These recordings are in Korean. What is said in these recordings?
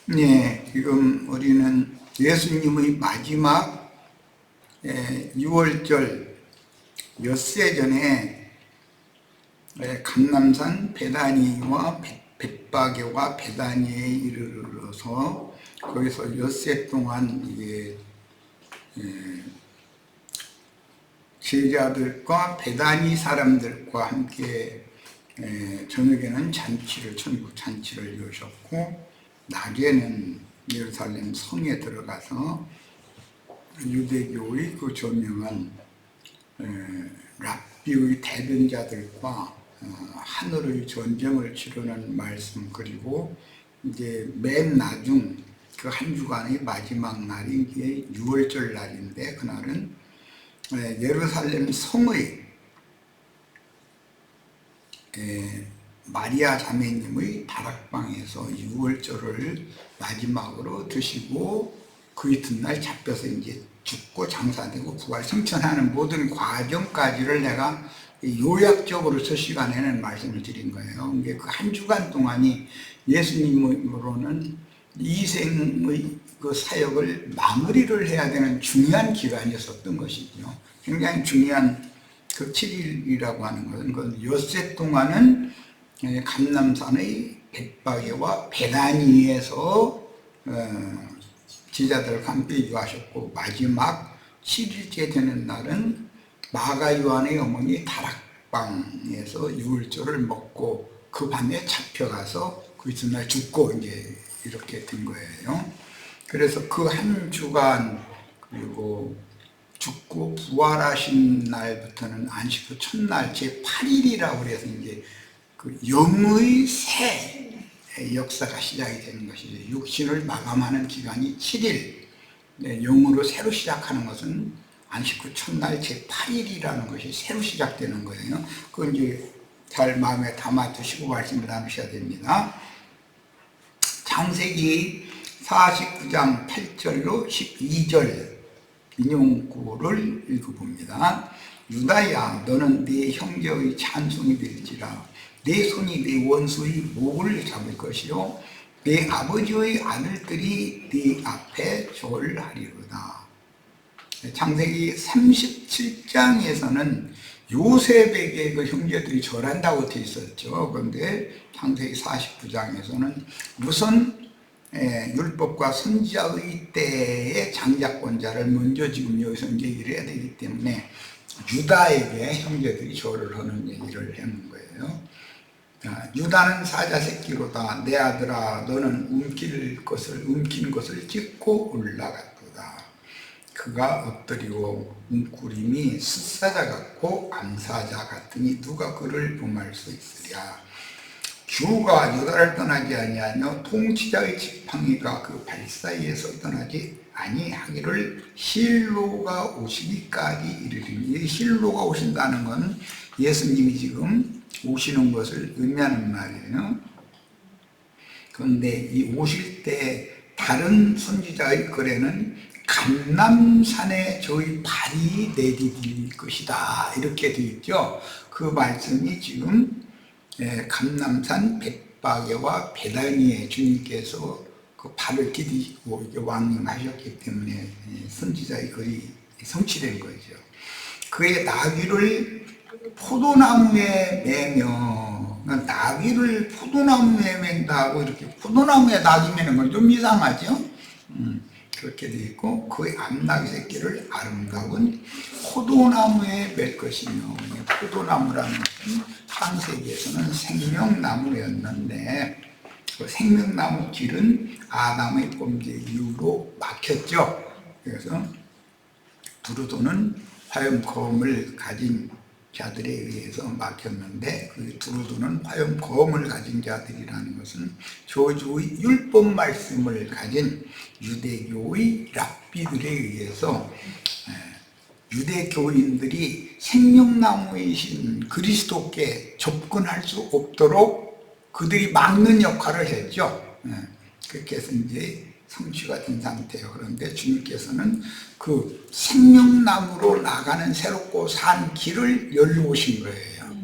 네, 지금 우리는 예수님의 마지막 6월절 엿새 전에 감람산 베다니와 벳바게와 베다니에 이르러서 거기서 엿새 동안 이게 제자들과 베다니 사람들과 함께 저녁에는 천국 잔치를 이루셨고, 낮에는 예루살렘 성에 들어가서 유대교의 그 저명한 랍비의 대변자들과 하늘의 전쟁을 치르는 말씀, 그리고 이제 맨 나중 그 한 주간의 마지막 날이 이게 6월절 날인데, 그날은 예루살렘 성의 마리아 자매님의 다락방에서 6월절을 마지막으로 드시고 그 이튿날 잡혀서 이제 죽고 장사되고 부활 승천하는 모든 과정까지를 내가 요약적으로 저 시간에는 말씀을 드린 거예요. 그 한 주간 동안이 예수님으로는 이생의 그 사역을 마무리를 해야 되는 중요한 기간이었던 것이죠. 굉장히 중요한 그 7일이라고 하는 것은 그 엿새 동안은 감람산의 벳바게와 베다니에서 제자들과 함께 유하셨고, 마지막 7일째 되는 날은 마가 요한의 어머니 다락방에서 6월절을 먹고 그 밤에 잡혀가서 그 이튿날 죽고 이제 이렇게 된 거예요. 그래서 그 한 주간, 그리고 죽고 부활하신 날부터는 안식 후 첫날 제8일이라고 그래서 이제 그 영의 새 역사가 시작이 되는 것이죠. 육신을 마감하는 기간이 7일, 영으로 새로 시작하는 것은 안식 후 첫날 제8일이라는 것이 새로 시작되는 거예요. 그건 이제 잘 마음에 담아 두시고 말씀을 나누셔야 됩니다. 창세기 49장 8절로 12절 인용구를 읽어봅니다. 유다야, 너는 네 형제의 찬송이 될지라. 내 손이 네 원수의 목을 잡을 것이요 네 아버지의 아들들이 네 앞에 절하리로다. 창세기 37장에서는 요셉에게 그 형제들이 절한다고 되어 있었죠. 그런데 창세기 49장에서는 우선 율법과 선지자의 때의 장자권자를 먼저 지금 여기서 이제 일해야 되기 때문에 유다에게 형제들이 절을 하는 얘기를 하는 거예요. 유다는 사자 새끼로다. 내 아들아, 너는 움킨 것을 찢고 올라갔도다. 그가 엎드리고 움꾸림이 숫사자 같고 암사자 같으니 누가 그를 범할 수 있으랴. 주가 유다를 떠나지 아니하며 통치자의 지팡이가 그 발 사이에서 떠나지 아니하기를 실로가 오시기까지 이르리니, 실로가 오신다는 것은 예수님이 지금 오시는 것을 의미하는 말이에요. 그런데 이 오실 때 다른 선지자의 글에는 감람산에 저희 발이 내디딜 것이다 이렇게 되어 있죠. 그 말씀이 지금 감람산 벳바게와 베다니에 주님께서 그 발을 디디고 왕림하셨기 때문에 선지자의 글이 성취된 거죠. 그의 나귀를 포도나무에 매며, 나귀를 포도나무에 맨다고 이렇게 포도나무에 나귀 매는 건 좀 이상하죠. 그렇게 되어 있고, 그의 암나귀 새끼를 아름다운 포도나무에 맬 것이며, 포도나무라는 것은 창세기에서는 생명나무였는데 그 생명나무 길은 아담의 범죄 이후로 막혔죠. 그래서 두루도는 화염검을 가진 자들에 의해서 막혔는데, 그 두루도는 화염검을 가진 자들이라는 것은 저주의 율법 말씀을 가진 유대교의 랍비들에 의해서 유대교인들이 생명나무이신 그리스도께 접근할 수 없도록 그들이 막는 역할을 했죠. 그렇게 해서 이제 성취가 된 상태예요. 그런데 주님께서는 그 생명나무로 나가는 새롭고 산 길을 열어오신 거예요.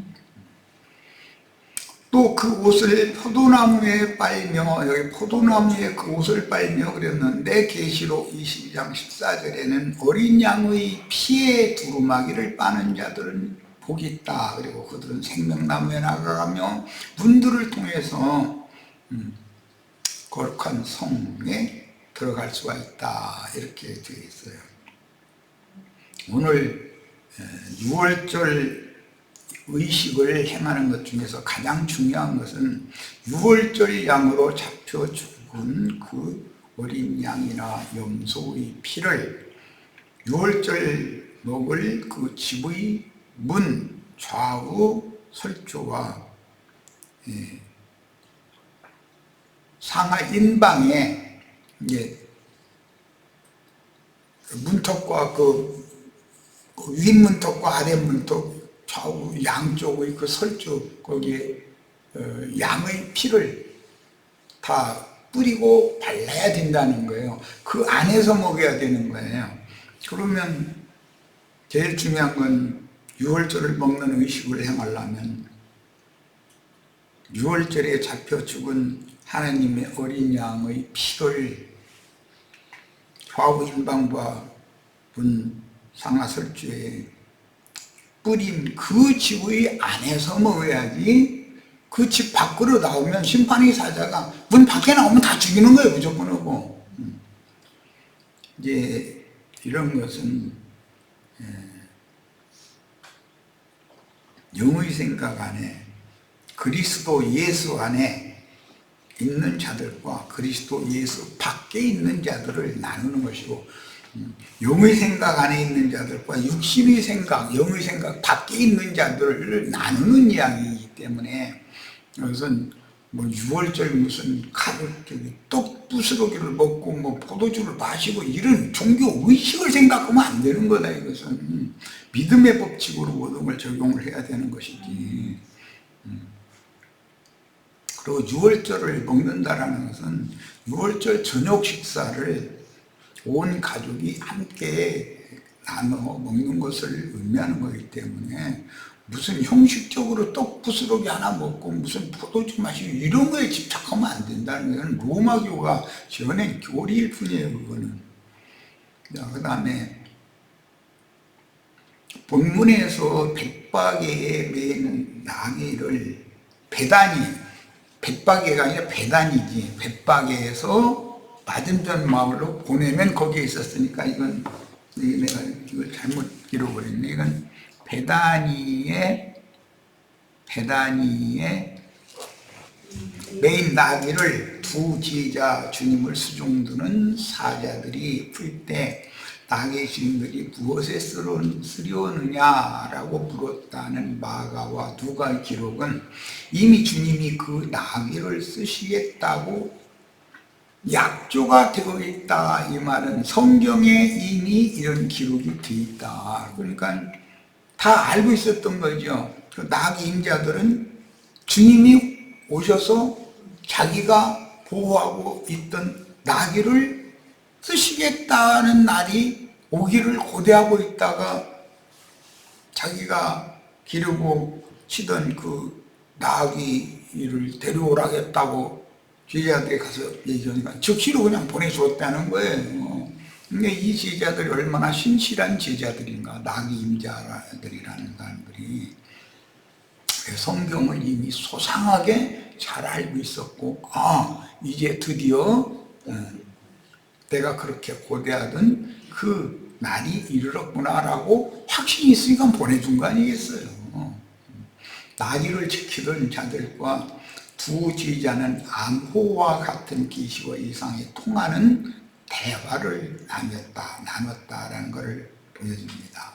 또 그 옷을 포도나무에 빨며, 여기 포도나무에 그 옷을 빨며 그랬는데, 계시록 22장 14절에는 어린 양의 피에 두루마기를 빠는 자들은 복이 있다. 그리고 그들은 생명나무에 나가가며 문들을 통해서 거룩한 성에 들어갈 수가 있다. 이렇게 되어 있어요. 오늘 6월절 의식을 행하는 것 중에서 가장 중요한 것은 6월절 양으로 잡혀 죽은 그 어린 양이나 염소의 피를 6월절 먹을 그 집의 문 좌우 설조와 상하 인방에 이제 문턱과 그 윗문턱과 아랫문턱 좌우 양쪽의 그 설조 거기에 양의 피를 다 뿌리고 발라야 된다는 거예요. 그 안에서 먹여야 되는 거예요. 그러면 제일 중요한 건 6월절을 먹는 의식을 행하려면 6월절에 잡혀 죽은 하나님의 어린 양의 피를 좌우 인방과 문 상하 설주에 뿌린 그 집의 안에서 먹어야지, 그 집 밖으로 나오면 심판의 사자가 문 밖에 나오면 다 죽이는 거예요. 무조건 하고. 이제 이런 것은 영의 생각 안에 그리스도 예수 안에 있는 자들과 그리스도 예수 밖에 있는 자들을 나누는 것이고, 영의 생각 안에 있는 자들과 육신의 생각, 영의 생각 밖에 있는 자들을 나누는 이야기이기 때문에, 이것은 뭐 6월절 무슨 떡 부스러기를 먹고 뭐 포도주를 마시고 이런 종교 의식을 생각하면 안 되는 거다. 이것은 믿음의 법칙으로 모든 걸 적용을 해야 되는 것이지. 그리고 6월절을 먹는다라는 것은 6월절 저녁 식사를 온 가족이 함께 나눠 먹는 것을 의미하는 거기 때문에, 무슨 형식적으로 떡 부스러기 하나 먹고 무슨 포도주 마시고 이런 거에 집착하면 안 된다는 것은 로마교가 지어낸 교리일 뿐이에요. 그거는. 그 다음에 본문에서 100바게의 맨 나귀를 백바게가 아니라 배단이지, 100바게에서 맞은편 마을로 보내면 거기에 있었으니까, 이건 내가 이걸 잘못 기록을 했네. 이건 배단이의 메인 나귀를 두 지휘자 주님을 수종드는 사자들이 풀 때 나귀 주인들이 무엇에 쓰려느냐라고 물었다는 마가와 누가 기록은 이미 주님이 그 나귀를 쓰시겠다고 약조가 되어 있다. 이 말은 성경에 이미 이런 기록이 되어 있다. 그러니까 다 알고 있었던 거죠. 그 나귀 임자들은 주님이 오셔서 자기가 보호하고 있던 나귀를 쓰시겠다는 날이 오기를 고대하고 있다가 자기가 기르고 치던 그 나귀를 데려오라겠다고 제자들이 가서 얘기하니까 즉시로 그냥 보내주었다는 거예요. 근데 이 제자들이 얼마나 신실한 제자들인가, 나귀 임자들이라는 사람들이. 성경을 이미 소상하게 잘 알고 있었고, 이제 드디어 내가 그렇게 고대하던 그 날이 이르렀구나라고 확신이 있으니까 보내준 거 아니겠어요. 나귀를 지키던 자들과 두 지휘자는 암호와 같은 기시와 이상이 통하는 대화를 나눴다라는 것을 보여줍니다.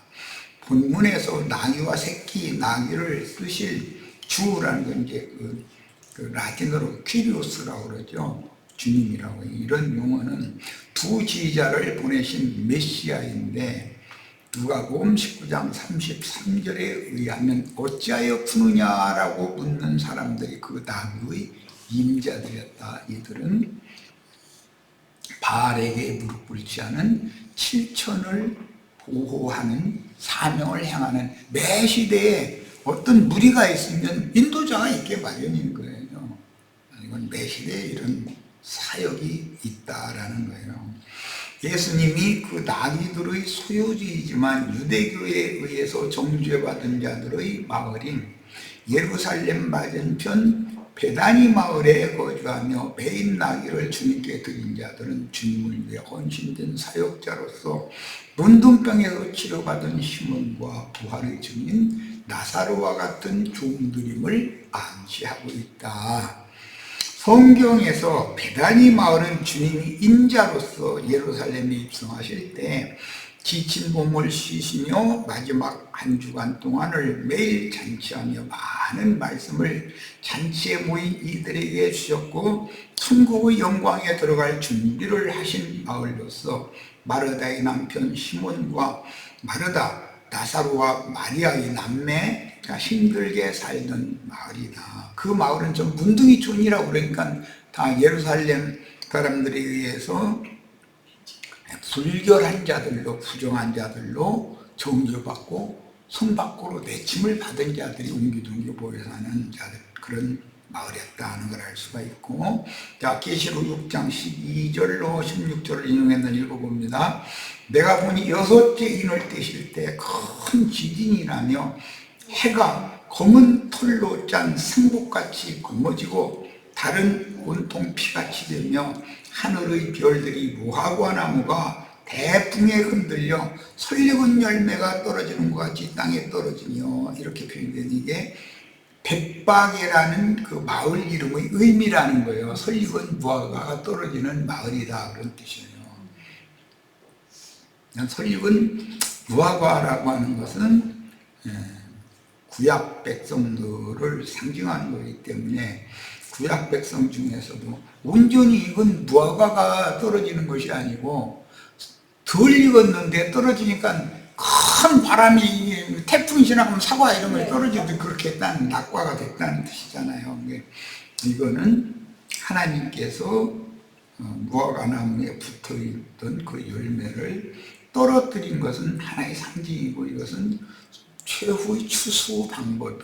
본문에서 나귀와 새끼 나귀를 쓰실 주라는 건 이제 그 라틴어로 퀴리오스라고 그러죠. 주님이라고. 이런 용어는 두 지휘자를 보내신 메시아인데, 누가복음 19장 33절에 의하면 어찌하여 푸느냐라고 묻는 사람들이 그 나귀의 임자들이었다. 이들은 바알에게 무릎 꿇지 않은 7천을 보호하는 사명을 행하는, 매 시대에 어떤 무리가 있으면 인도자가 있게 마련인 거예요. 이건 매시대에 이런 사역이 있다라는 거예요. 예수님이 그 나귀들의 소유지이지만 유대교에 의해서 정죄받은 자들의 마을인 예루살렘 맞은편 베다니 마을에 거주하며 배인 나귀를 주님께 드린 자들은 주님을 위해 헌신된 사역자로서 문둥병에서 치료받은 시몬과 부활의 증인 나사로와 같은 종들임을 암시하고 있다. 성경에서 베다니 마을은 주님이 인자로서 예루살렘에 입성하실 때 지친 몸을 쉬시며 마지막 한 주간 동안을 매일 잔치하며 많은 말씀을 잔치에 모인 이들에게 주셨고 천국의 영광에 들어갈 준비를 하신 마을로서 마르다의 남편 시몬과 마르다, 나사로와 마리아의 남매가 힘들게 살던 마을이다. 그 마을은 좀 문둥이촌이라고 그러니까 다 예루살렘 사람들에 의해서 불결한 자들로, 부정한 자들로 정죄받고 성 밖으로 내침을 받은 자들이 옹기종기 모여 사는 자들, 그런 마을이었다는 걸 알 수가 있고, 자, 계시록 6장 12절로 16절을 인용해서 읽어봅니다. 내가 보니 6째 인을 떼실 때 큰 지진이 나며 해가 검은 털로 짠 승복같이 검어지고 달은 온통 피같이 되며 하늘의 별들이 무화과 나무가 대풍에 흔들려 설익은 열매가 떨어지는 것 같이 땅에 떨어지며, 이렇게 표현된 이게 백박이라는 그 마을 이름의 의미라는 거예요. 설익은 무화과가 떨어지는 마을이다, 그런 뜻이에요. 설익은 무화과라고 하는 것은 구약 백성들을 상징하는 거기 때문에 구약 백성 중에서도 온전히 익은 무화과가 떨어지는 것이 아니고 덜 익었는데 떨어지니까 큰 바람이 태풍이 지나가면 사과 이런 거 떨어지도 그렇게 했다는, 낙과가 됐다는 뜻이잖아요. 이거는 하나님께서 무화과 나무에 붙어있던 그 열매를 떨어뜨린 것은 하나의 상징이고, 이것은 최후의 추수 방법,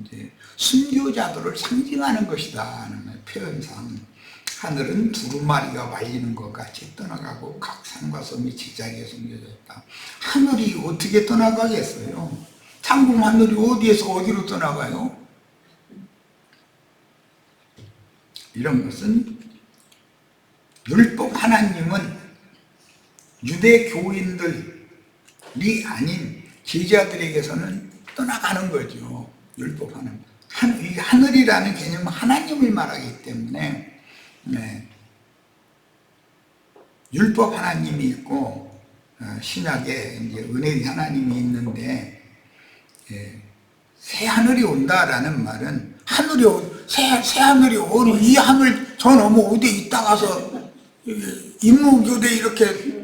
이제 순교자들을 상징하는 것이다 하는 표현상, 하늘은 두루마리가 말리는 것 같이 떠나가고 각 산과 섬이 제자리에 숨겨졌다. 하늘이 어떻게 떠나가겠어요? 창궁 하늘이 어디에서 어디로 떠나가요? 이런 것은 율법 하나님은 유대 교인들이 아닌 제자들에게서는 떠나가는 거죠. 율법 하나님. 하늘이라는 개념은 하나님을 말하기 때문에, 율법 하나님이 있고 신약에 이제 은혜의 하나님이 있는데, 새 하늘이 온다라는 말은 새 하늘이 이 하늘 저 너머 어디 있다 가서 임무교대 이렇게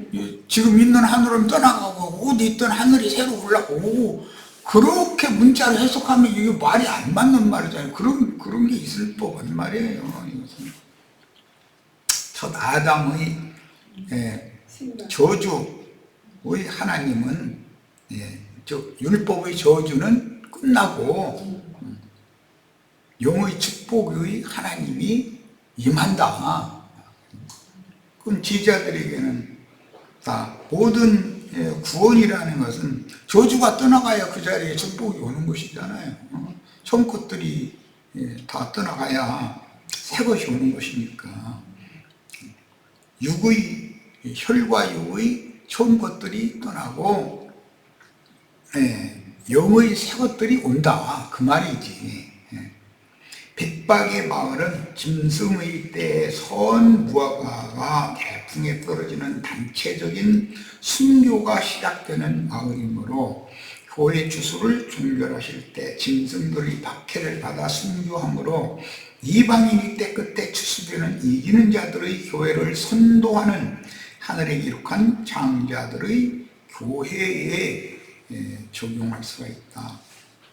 지금 있는 하늘은 떠나가고 어디 있던 하늘이 새로 올라오고, 그렇게 문자를 해석하면 이게 말이 안 맞는 말이잖아요. 그런 게 있을 법한 말이에요. 이것은 첫 아담의 저주의 하나님은, 율법의 저주는 끝나고 영의 축복의 하나님이 임한다. 그럼 제자들에게는 다 모든 구원이라는 것은 저주가 떠나가야 그 자리에 축복이 오는 것이잖아요. 처음 것들이 다 떠나가야 새 것이 오는 것이니까, 혈과 육의 처음 것들이 떠나고 영의 새 것들이 온다, 그 말이지. 백박의 마을은 짐승의 때에 선 무화과가 대풍에 떨어지는 단체적인 순교가 시작되는 마을이므로, 교회 주수를 종결하실 때 짐승들이 박해를 받아 순교하므로 이방인이 때 끝에 추수되는 이기는 자들의 교회를 선도하는 하늘에 기록한 장자들의 교회에 적용할 수가 있다.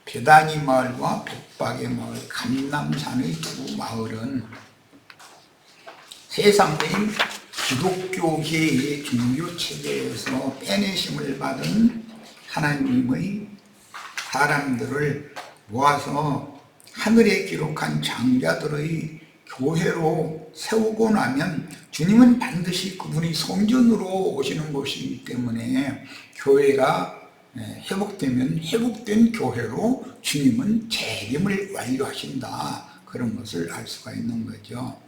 베다니 마을과 백박의 마을, 감람산의 두 마을은 세상의 기독교계의 종교체계에서 빼내심을 받은 하나님의 사람들을 모아서 하늘에 기록한 장자들의 교회로 세우고 나면 주님은 반드시 그분이 성전으로 오시는 것이기 때문에 교회가 회복되면 회복된 교회로 주님은 재림을 완료하신다. 그런 것을 알 수가 있는 거죠.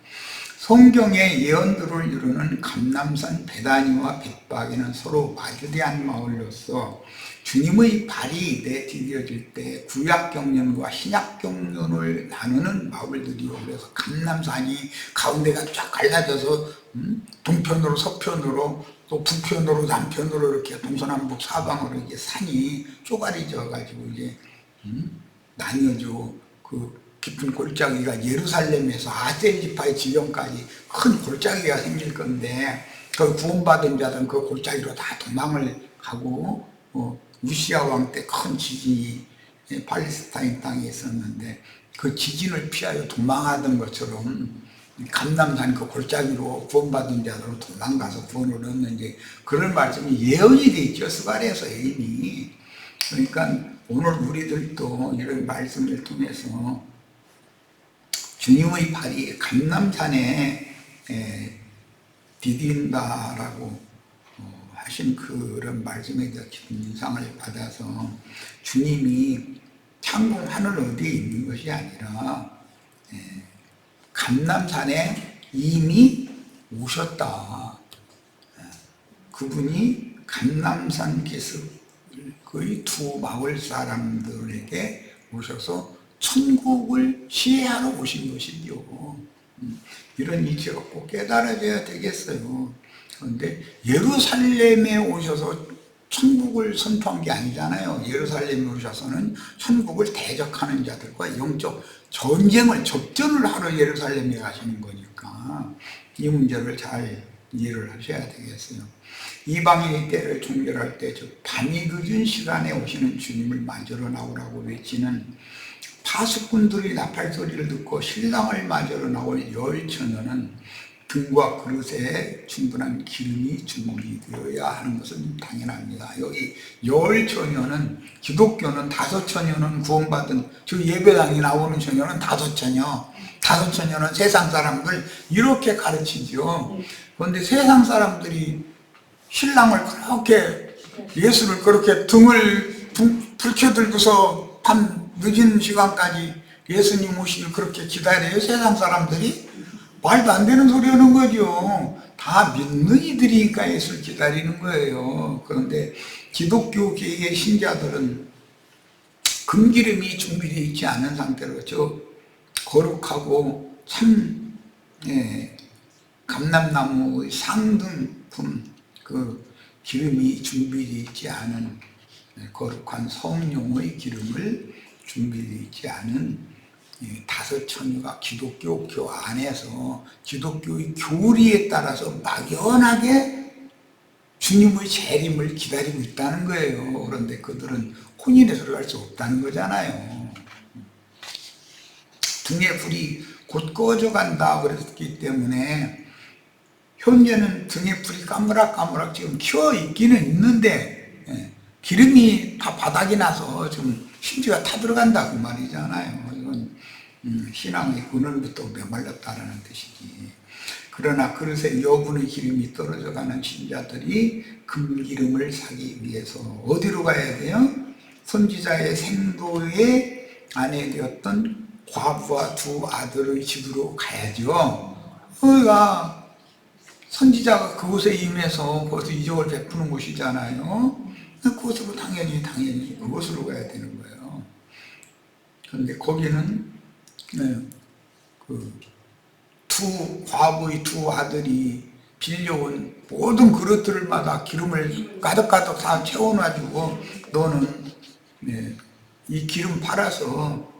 성경의 예언들을 이루는 감람산 베다니와 벳박에는 서로 마주대한 마을로서 주님의 발이 내디뎌질 때 구약 경륜과 신약 경륜을 나누는 마을들이요. 그래서 감람산이 가운데가 쫙 갈라져서 동편으로 서편으로 또 북편으로 남편으로 이렇게 동서남북 사방으로 이제 산이 쪼가리져 가지고 이제 나뉘어져 그 깊은 골짜기가 예루살렘에서 아셀 지파의 지경까지 큰 골짜기가 생길 건데 그 구원받은 자들은 그 골짜기로 다 도망을 가고 우시아 왕 때 큰 지진이 팔레스타인 땅에 있었는데 그 지진을 피하여 도망하던 것처럼 감람산 그 골짜기로 구원받은 자들은 도망가서 구원을 얻는지 그런 말씀이 예언이 돼 있죠. 스가랴서 이미. 그러니까 오늘 우리들도 이런 말씀을 통해서 주님의 발이 감람산에 디딘다라고 하신 그런 말씀에 대해 깊은 인상을 받아서 주님이 창공 하늘 어디에 있는 것이 아니라 감람산에 이미 오셨다. 그분이 감람산 계습의 두 마을 사람들에게 오셔서 천국을 시해하러 오신 것이죠. 이런 이치가 꼭 깨달아져야 되겠어요. 그런데 예루살렘에 오셔서 천국을 선포한 게 아니잖아요. 예루살렘에 오셔서는 천국을 대적하는 자들과 영적 전쟁을 접전을 하러 예루살렘에 가시는 거니까 이 문제를 잘 이해를 하셔야 되겠어요. 이방인의 때를 종결할 때 즉 밤이 늦은 시간에 오시는 주님을 맞으러 나오라고 외치는 파수꾼들이 나팔 소리를 듣고 신랑을 맞으러 나올 열 처녀는 등과 그릇에 충분한 기름이 준비되어야 하는 것은 당연합니다. 여기 열 처녀는 기독교는 다섯 처녀는 구원받은 저 예배당에 나오는 처녀는 다섯 처녀는 세상 사람들 이렇게 가르치죠. 그런데 세상 사람들이 신랑을 그렇게 예수를 그렇게 등을 불켜들고서 밤 늦은 시간까지 예수님 오시길 그렇게 기다려요. 세상 사람들이 말도 안 되는 소리 하는 거죠. 다 믿는 이들이니까 예수를 기다리는 거예요. 그런데 기독교계의 신자들은 금기름이 준비되어 있지 않은 상태로 저 거룩하고 참 감람나무의 상등품 그 기름이 준비되어 있지 않은 거룩한 성령의 기름을 준비되어 있지 않은 다섯 처녀가 기독교 교 안에서 기독교의 교리에 따라서 막연하게 주님의 재림을 기다리고 있다는 거예요. 그런데 그들은 혼인에 들어갈 수 없다는 거잖아요. 등의 불이 곧 꺼져간다 그랬기 때문에 현재는 등의 불이 까무락까무락 지금 켜어 있기는 있는데 기름이 다 바닥이 나서 지금 심지가 타들어간다 그 말이잖아요. 이건 신앙의 근원부터 메말랐다라는 뜻이지. 그러나 그릇에 여분의 기름이 떨어져가는 신자들이 금기름을 사기 위해서 어디로 가야 돼요? 선지자의 생도의 아내 되었던 과부와 두 아들의 집으로 가야죠. 그러니까 선지자가 그곳에 임해서 거기서 이적을 베푸는 곳이잖아요. 그곳으로 당연히 그곳으로 가야 되는 거예요. 그런데 거기는 그 과부의 두 아들이 빌려온 모든 그릇들마다 기름을 가득가득 다 채워놔주고 너는 이 기름 팔아서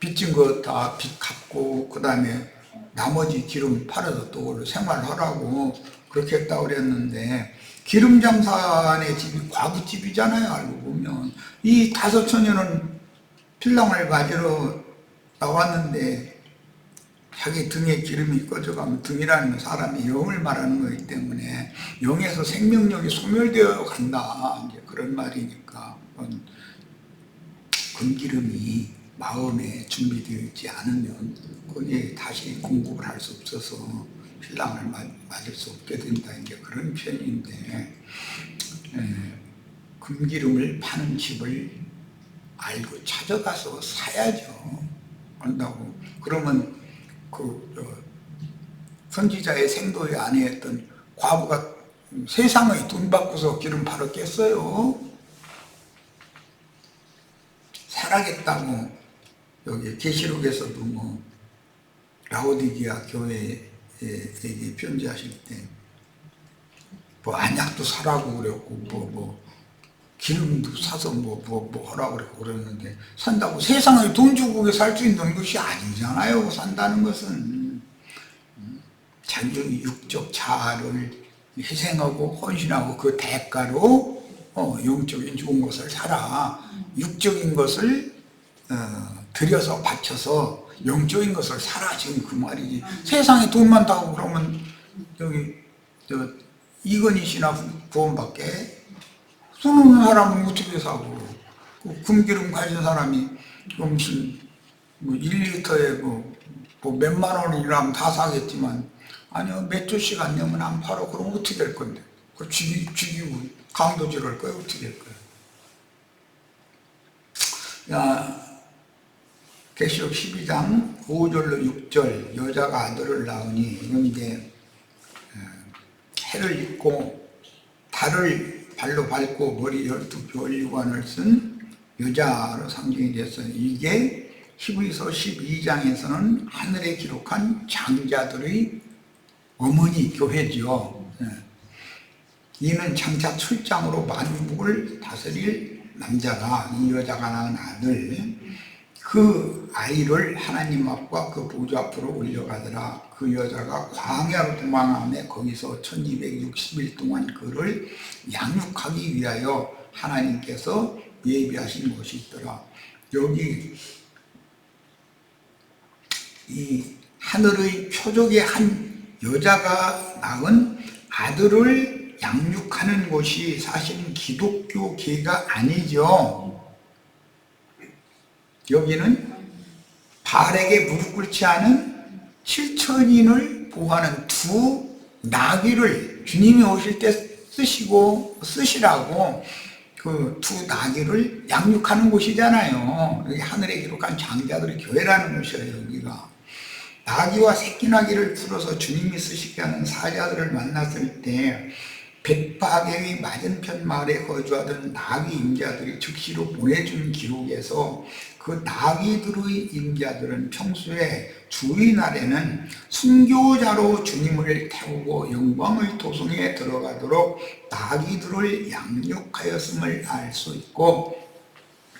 빚진 거 다 빚 갚고 그 다음에 나머지 기름 팔아서 또 생활하라고 그렇게 했다고 그랬는데 기름 장사의 집이 과부집이잖아요. 알고 보면 이 다섯 처녀는 신랑을 맞으러 나왔는데 자기 등에 기름이 꺼져가면 등이라는 건 사람의 영을 말하는 거기 때문에 영에서 생명력이 소멸되어 간다 이제 그런 말이니까 금기름이 마음에 준비되어 있지 않으면 거기에 다시 공급을 할 수 없어서 신랑을 맞을 수 없게 된다. 이제 그런 편인데, 금기름을 파는 집을 알고 찾아가서 사야죠. 한다고. 그러면 선지자의 생도에 아내였던 과부가 세상의 돈 받고서 기름 팔았겠어요? 살아겠다고. 여기 계시록에서도 뭐 라오디게아 교회에게 편지하실 때 뭐 안약도 사라고 그랬고 기름도 사서 뭐 하라고 그랬는데, 산다고 세상에 돈 주고 살 수 있는 것이 아니잖아요. 산다는 것은 자기 육적 자아를 희생하고 헌신하고 그 대가로 영적인 좋은 것을 사라. 육적인 것을 들여서 바쳐서 영적인 것을 사라. 지금 그 말이지. 세상에 돈 많다고 그러면 여기 이건희 씨나 구원받게? 수는 사람은 어떻게 사고, 금기름 가진 사람이 무슨 1리터에 몇만 원이라면 다 사겠지만, 아니요, 몇 조씩 안 내면 안 팔아. 그럼 어떻게 될 건데? 그 죽이고 강도질 할 거야? 어떻게 될 거야? 계시록 12장 5절로 6절, 여자가 아들을 낳으니, 이건 이제 해를 입고 달을 발로 밟고 머리 12별관을 쓴 여자로 상징이 됐어요. 이게 히브리서 12장에서는 하늘에 기록한 장자들의 어머니 교회죠. 이는 장차 출장으로 만국을 다스릴 남자가, 이 여자가 낳은 아들, 그 아이를 하나님 앞과 그 보좌 앞으로 올려가더라. 그 여자가 광야로 도망하며 거기서 1260일 동안 그를 양육하기 위하여 하나님께서 예비하신 것이 있더라. 여기 이 하늘의 표적의 한 여자가 낳은 아들을 양육하는 곳이 사실은 기독교계가 아니죠. 여기는 바알에게 무릎 꿇지 않은 7천인을 보호하는 두 나귀를 주님이 오실 때 쓰시라고 그 두 나귀를 양육하는 곳이잖아요. 여기 하늘에 기록한 장자들의 교회라는 곳이에요. 여기가 나귀와 새끼 나귀를 풀어서 주님이 쓰시게 하는 사자들을 만났을 때 벳바게의 맞은편 마을에 거주하던 나귀 임자들이 즉시로 보내준 기록에서 그 나귀들의 임자들은 평소에 주의날에는 순교자로 주님을 태우고 영광의 도성에 들어가도록 나귀들을 양육하였음을 알 수 있고,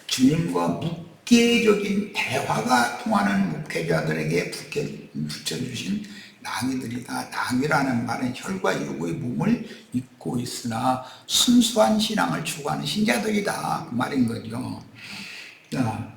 주님과 묵계적인 대화가 통하는 목회자들에게 붙여주신 나귀들이다. 나귀라는 말은 혈과 육의 몸을 입고 있으나 순수한 신앙을 추구하는 신자들이다. 그 말인 거죠. 자,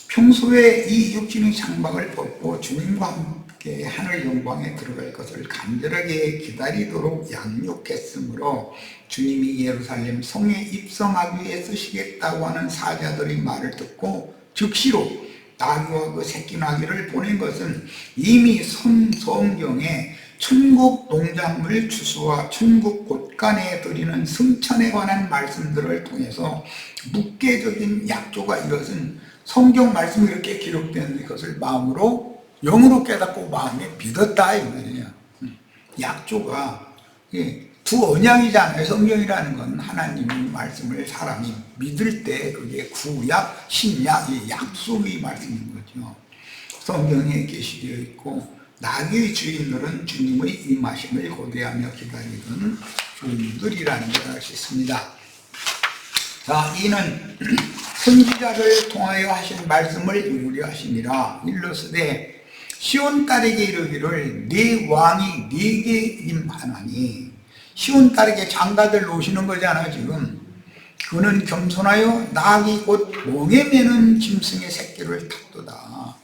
평소에 이 육신의 장막을 벗고 주님과 함께 하늘 영광에 들어갈 것을 간절하게 기다리도록 양육했으므로 주님이 예루살렘 성에 입성하기 위해 쓰시겠다고 하는 사자들의 말을 듣고 즉시로 나귀와 그 새끼 나귀를 보낸 것은 이미 성경에 천국 농작물 추수와 천국 곳간에 드리는 승천에 관한 말씀들을 통해서 묵계적인 약조가 이것은 성경 말씀이 이렇게 기록된 것을 마음으로 영으로 깨닫고 마음에 믿었다 이 말이에요. 약조가 두 언약이잖아요. 성경이라는 건 하나님의 말씀을 사람이 믿을 때 그게 구약, 신약, 약속의 말씀인 거죠. 성경에 계시되어 있고, 나귀의 주인들은 주님의 임하심을 고대하며 기다리던 주인들이라는 걸 알 수 있습니다. 자, 이는 선지자를 통하여 하신 말씀을 이루려 하시니라. 일러스되 시온 딸에게 이르기를 네 왕이 네게 임하나니. 시온 딸에게 장가들 놓으시는 거잖아 지금. 그는 겸손하여 나귀 곧 멍에 매는 짐승의 새끼를 탔도다.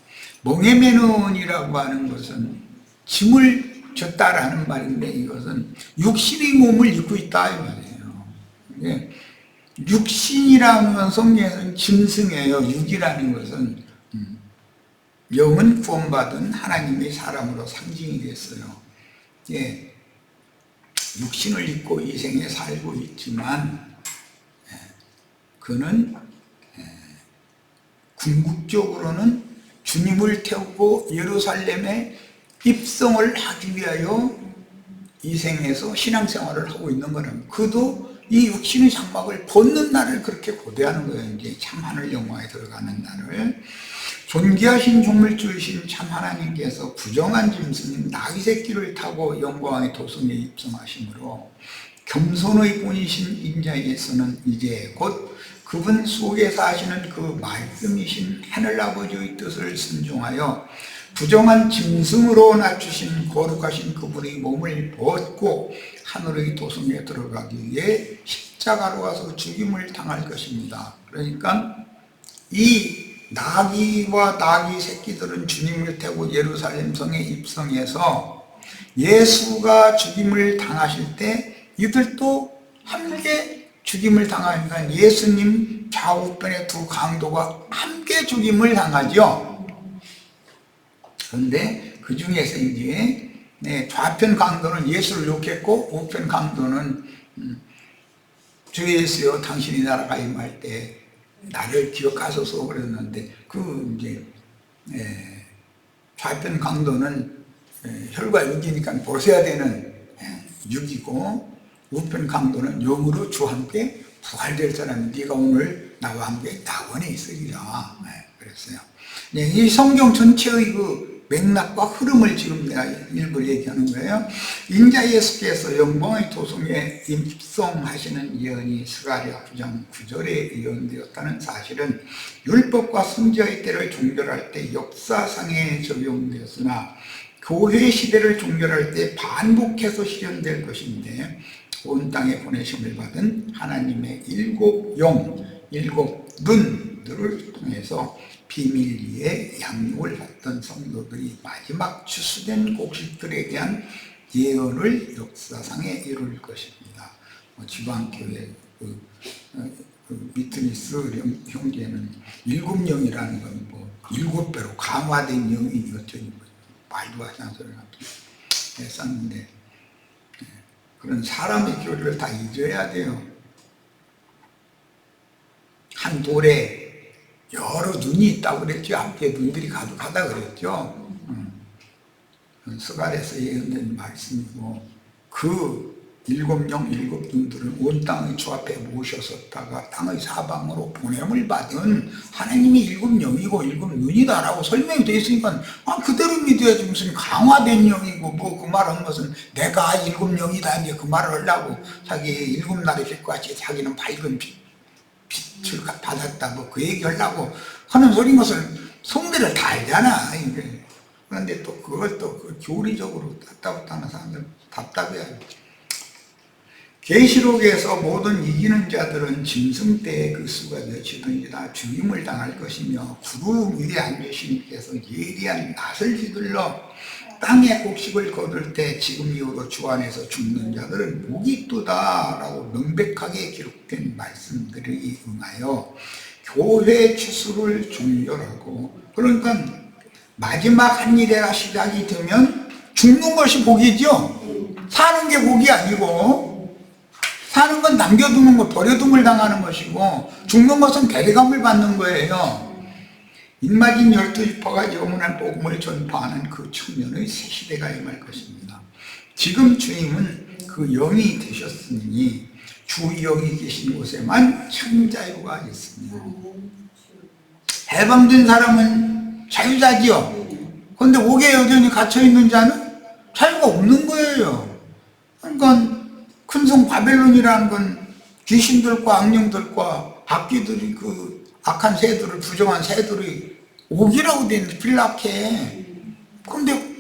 멍에 매는이라고 하는 것은 짐을 졌다라는 말인데, 이것은 육신의 몸을 입고 있다 이 말이에요. 육신이라는 건 성경에서는 짐승이에요. 육이라는 것은 영은 구원받은 하나님의 사람으로 상징이 됐어요. 예, 육신을 입고 이 생에 살고 있지만 그는 궁극적으로는 주님을 태우고 예루살렘에 입성을 하기 위하여 이 생에서 신앙생활을 하고 있는 거는, 그도 이 육신의 장막을 벗는 날을 그렇게 고대하는 거예요. 이제 참하늘 영광에 들어가는 날을. 존귀하신 조물주이신 참 하나님께서 부정한 짐승인 나귀 새끼를 타고 영광의 도성에 입성하심으로 겸손의 본이신 인자에게서는 이제 곧 그분 속에 사시는 그 말씀이신 하늘아버지의 뜻을 순종하여 부정한 짐승으로 낮추신 거룩하신 그분의 몸을 벗고 하늘의 도성에 들어가기 위해 십자가로 가서 죽임을 당할 것입니다. 그러니까 이 나귀와 나귀 새끼들은 주님을 태우고 예루살렘 성에 입성해서 예수가 죽임을 당하실 때 이들도 함께 죽임을 당하니까 예수님 좌우편의 두 강도가 함께 죽임을 당하죠. 그런데 그 중에서 이제 좌편 강도는 예수를 욕했고 우편 강도는 주 예수여 당신이 나라가 임할 때 나를 기억하소서 그랬는데, 그 이제 좌편 강도는 혈과 육이니까 보셔야 되는 육이고, 우편 강도는 영으로 주와 함께 부활될 사람이 네가 오늘 나와 함께 낙원에 있으리라 그랬어요. 이 성경 전체의 그 맥락과 흐름을 지금 내가 일부 얘기하는 거예요. 인자 예수께서 영광의 도성에 입성하시는 예언이 스가랴 9장 9절에 예언되었다는 사실은 율법과 선지자의 때를 종결할 때 역사상에 적용되었으나 교회 시대를 종결할 때 반복해서 실현될 것인데, 온 땅에 보내심을 받은 하나님의 일곱 영, 일곱 눈들을 통해서 비밀리에 양육을 받던 성도들이 마지막 추수된 곡식들에 대한 예언을 역사상에 이룰 것입니다. 지방교회 미트니스 형제는 일곱 영이라는 건 뭐 일곱 배로 강화된 영이 어쩌니 말도 하지 않은 소리가 했었는데, 그런 사람의 교리를 다 잊어야 돼요. 한 돌에 여러 눈이 있다고 그랬죠. 함께 눈들이 가득하다 그랬죠. 스가랴에서 예언된 말씀이고, 그 일곱 영 일곱 눈들은 온 땅의 주 앞에 모셨었다가 땅의 사방으로 보냄을 받은 하나님이 일곱 영이고 일곱 눈이다라고 설명이 되어 있으니까 그대로 믿어야지. 무슨 강화된 영이고 뭐 그 말은 무슨 내가 일곱 영이다 이제 그 말을 하려고 자기 일곱 날의 빛과 같이 자기는 밝은 빛을 받았다 뭐 그 얘기 하려고 하는 소리인 것을 속내를 다 알잖아. 그런데 또 그걸 또 그 교리적으로 답답하는 사람들 답답해요. 계시록에서 모든 이기는 자들은 짐승 떼의 그 수가 몇이든지 다 죽임을 당할 것이며, 구름 위에 앉으신 께서 예리한 낫을 휘둘러 땅에 곡식을 거둘 때 지금 이후로 주 안에서 죽는 자들은 목이 있도다라고 명백하게 기록된 말씀들이 응하여 교회 추수를 종결하고, 그러니까 마지막 한 일회가 시작이 되면 죽는 것이 복이죠. 사는 게 복이 아니고, 사는 건 남겨두는 것, 버려둠을 당하는 것이고, 죽는 것은 대리감을 받는 거예요. 입맞은 12지파가 영원한 복음을 전파하는 그 청년의 새 시대가 임할 것입니다. 지금 주님은 그 영이 되셨으니 주 영이 계신 곳에만 참 자유가 있습니다. 해방된 사람은 자유자지요. 그런데 옥에 여전히 갇혀있는 자는 자유가 없는 거예요. 그러니까 큰 성 바벨론이라는 건 귀신들과 악령들과 악귀들이 그 악한 새들을, 부정한 새들이 옥이라고 된 빌락해. 그런데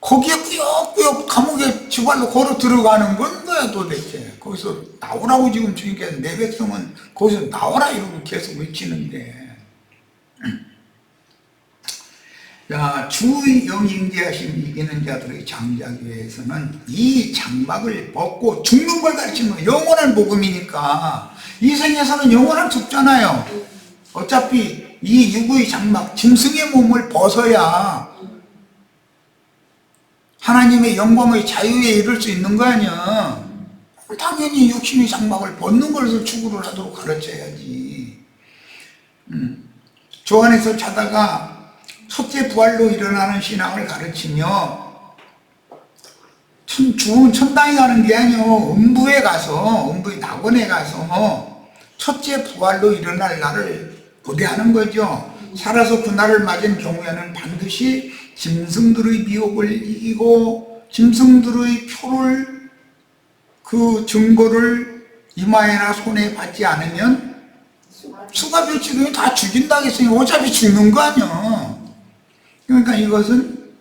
거기에 꾸역꾸역 감옥에 지발로 걸어 들어가는 건 뭐야 도대체. 거기서 나오라고 지금 주님께서, 내 백성은 거기서 나오라 이러고 계속 외치는데, 자, 주의 영이 임재하신 이기는 자들의 장자교회에서는 이 장막을 벗고 죽는 걸 가르치는 거예요. 영원한 복음이니까. 이 생에서는 영원한 죽잖아요. 어차피 이 육의 장막, 짐승의 몸을 벗어야 하나님의 영광의 자유에 이를 수 있는 거 아니야. 당연히 육신의 장막을 벗는 것을 추구를 하도록 가르쳐야지. 주 안에서 자다가 첫째 부활로 일어나는 신앙을 가르치며 죽은 천당에 가는 게 아니요, 음부에 가서, 음부의 낙원에 가서 첫째 부활로 일어날 날을 고대하는 거죠. 살아서 그날을 맞은 경우에는 반드시 짐승들의 미혹을 이기고 짐승들의 표를, 그 증거를 이마에나 손에 받지 않으면 수갑이 지금 다 죽인다고 했으니 어차피 죽는 거 아니야. 그러니까 이것은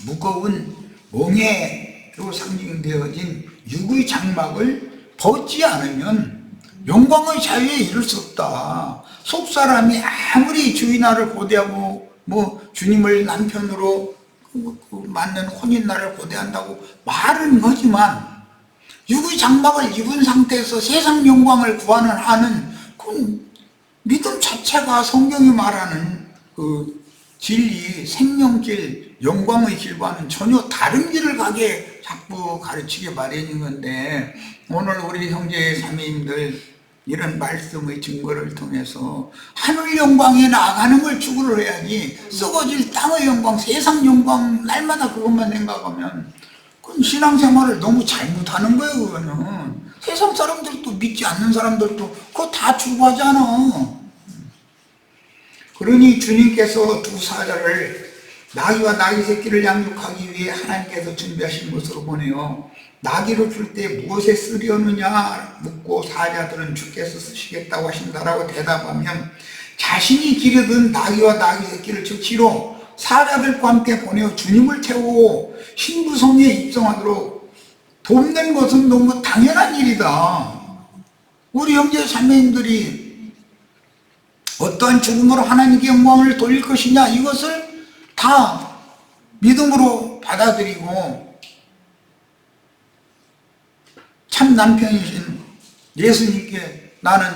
무거운 멍에로 상징되어진 육의 장막을 벗지 않으면 영광의 자유에 이를 수 없다. 속사람이 아무리 주인날을 고대하고 주님을 남편으로 맞는 혼인날을 고대한다고 말은 하지만 육의 장막을 입은 상태에서 세상 영광을 구하는 한은 그 믿음 자체가 성경이 말하는 그 진리, 생명길, 영광의 길과는 전혀 다른 길을 가게 자꾸 가르치게 마련인 건데, 오늘 우리 형제 자매님들 이런 말씀의 증거를 통해서 하늘 영광에 나아가는 걸 추구를 해야지, 썩어질 땅의 영광, 세상 영광 날마다 그것만 생각하면 그건 신앙생활을 너무 잘못하는 거예요. 그거는 세상 사람들도, 믿지 않는 사람들도 그거 다 추구하잖아. 그러니 주님께서 두 사자를, 나귀와 나귀 새끼를 양육하기 위해 하나님께서 준비하신 것으로 보내요. 나귀를 줄 때 무엇에 쓰려느냐 묻고 사자들은 주께서 쓰시겠다고 하신다라고 대답하면 자신이 기르던 나귀와 나귀 새끼를 즉시로 사자들과 함께 보내어 주님을 태우고 신부성에 입성하도록 돕는 것은 너무 당연한 일이다. 우리 형제 자매님들이 어떠한 죽음으로 하나님께 영광을 돌릴 것이냐, 이것을 다 믿음으로 받아들이고 참 남편이신 예수님께 나는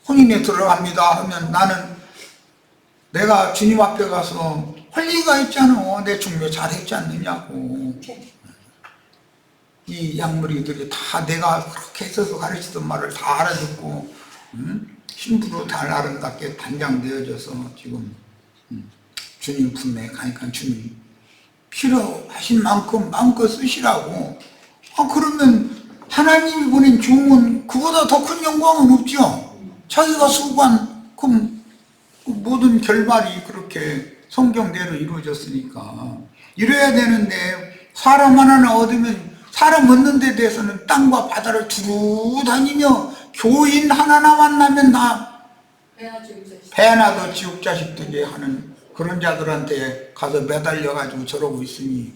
혼인에 들어갑니다 하면, 나는 내가 주님 앞에 가서 할 리가 있잖아. 내 중매 잘했지 않느냐고. 이 양머리들이 다 내가 그렇게 했어서 가르치던 말을 다 알아듣고 신부로 다 아름답게 단장되어져서 지금 주님 품에 가니까 주님 필요하신 만큼 마음껏 쓰시라고. 그러면 하나님이 보낸 종은 그보다 더 큰 영광은 없죠. 자기가 수고한 그 모든 결말이 그렇게 성경대로 이루어졌으니까 이래야 되는데, 사람 하나는 얻으면 사람 얻는 데 대해서는 땅과 바다를 두루 다니며 교인 하나나 만나면 다 배나 더 지옥자식들이 하는 그런 자들한테 가서 매달려가지고 저러고 있으니,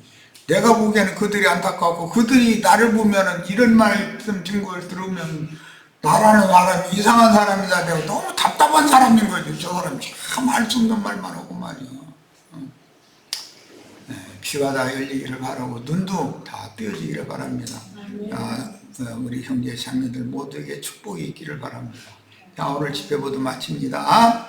내가 보기에는 그들이 안타깝고, 그들이 나를 보면은 이런 말씀 증거를 들으면 나라는 사람이 이상한 사람이다 되고 너무 답답한 사람인 거지. 저 사람 참 할 수 없는 말만 하고 말이야. 네, 귀가 다 열리기를 바라고 눈도 다 뜨여지기를 바랍니다. 우리 형제 자매들 모두에게 축복이 있기를 바랍니다. 오늘 집회 모두 마칩니다.